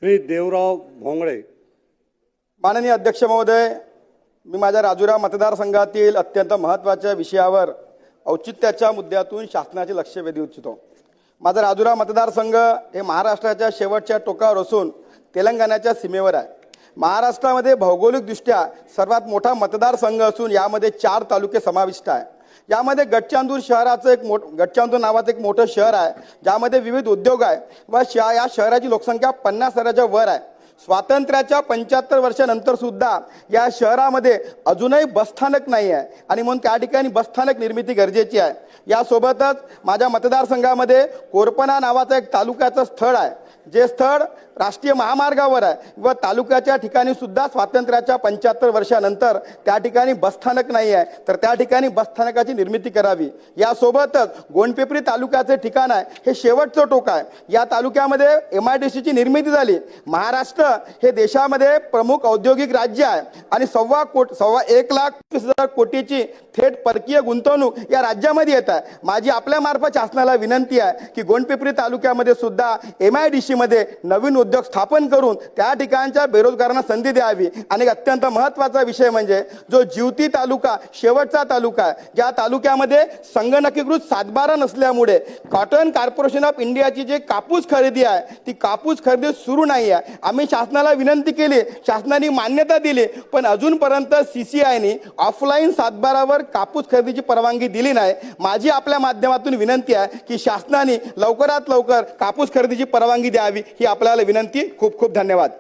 श्री देवराव भोंगळे। माननीय अध्यक्ष महोदय, मी माझ्या राजुरा मतदारसंघातील अत्यंत महत्त्वाच्या विषयावर औचित्याच्या मुद्द्यातून शासनाचे लक्ष वेधू इच्छितो। माझा राजुरा मतदारसंघ हे महाराष्ट्राच्या शेवटच्या टोकावर असून तेलंगणाच्या सीमेवर आहे। महाराष्ट्रामध्ये भौगोलिकदृष्ट्या सर्वात मोठा मतदारसंघ असून यामध्ये 4 तालुके समाविष्ट आहे। यामध्ये गडचांदूर शहराचं गडचांदूर नावाचं एक मोठं शहर आहे, ज्यामध्ये विविध उद्योग आहे व या शहराची लोकसंख्या 50,000च्या वर आहे। स्वातंत्र्याच्या 75 वर्षानंतर सुद्धा या शहरामध्ये अजूनही बसस्थानक नाही आहे आणि म्हणून त्या ठिकाणी बसस्थानक निर्मिती गरजेची आहे। यासोबतच माझ्या मतदारसंघामध्ये कोरपणा नावाचं एक तालुक्याचं स्थळ आहे, जे स्थळ राष्ट्रीय महामार्गावर आहे व तालुक्याच्या ठिकाणी सुद्धा स्वातंत्र्याच्या 75 वर्षानंतर त्या ठिकाणी बसस्थानक नाही आहे, तर त्या ठिकाणी बसस्थानकाची निर्मिती करावी। यासोबतच गोंडपिंपरी तालुक्याचे ठिकाण आहे हे शेवटचं टोक आहे। या तालुक्यामध्ये MIDCची निर्मिती झाली। महाराष्ट्र हे देशामध्ये प्रमुख औद्योगिक राज्य आहे आणि 1,20,000 कोटीची थेट परकीय गुंतवणूक या राज्यामध्ये येत आहे। माझी आपल्या मार्फत शासनाला विनंती आहे की गोंडपिंपरी तालुक्यामध्ये सुद्धा MIDC मध्ये नवीन उद्योग स्थापन करून त्या ठिकाणच्या बेरोजगारांना संधी द्यावी। आणि अत्यंत महत्त्वाचा विषय म्हणजे जो जिवती तालुका शेवटचा तालुका आहे, ज्या तालुक्यामध्ये संगणकीकृत सातबारा नसल्यामुळे कॉटन कॉर्पोरेशन ऑफ इंडियाची जे कापूस खरेदी आहे ती कापूस खरेदी सुरू नाही आहे। आम्ही शासनाला विनंती केली, शासनाने मान्यता दिली, पण अजूनपर्यंत CCIने ऑफलाईन सातबारावर कापूस खरेदीची परवानगी दिली नाही। माझी आपल्या माध्यमातून विनंती आहे की शासनाने लवकरात लवकर कापूस खरेदीची परवानगी द्यावी ही आपल्याला विनंती। खूप खूप धन्यवाद।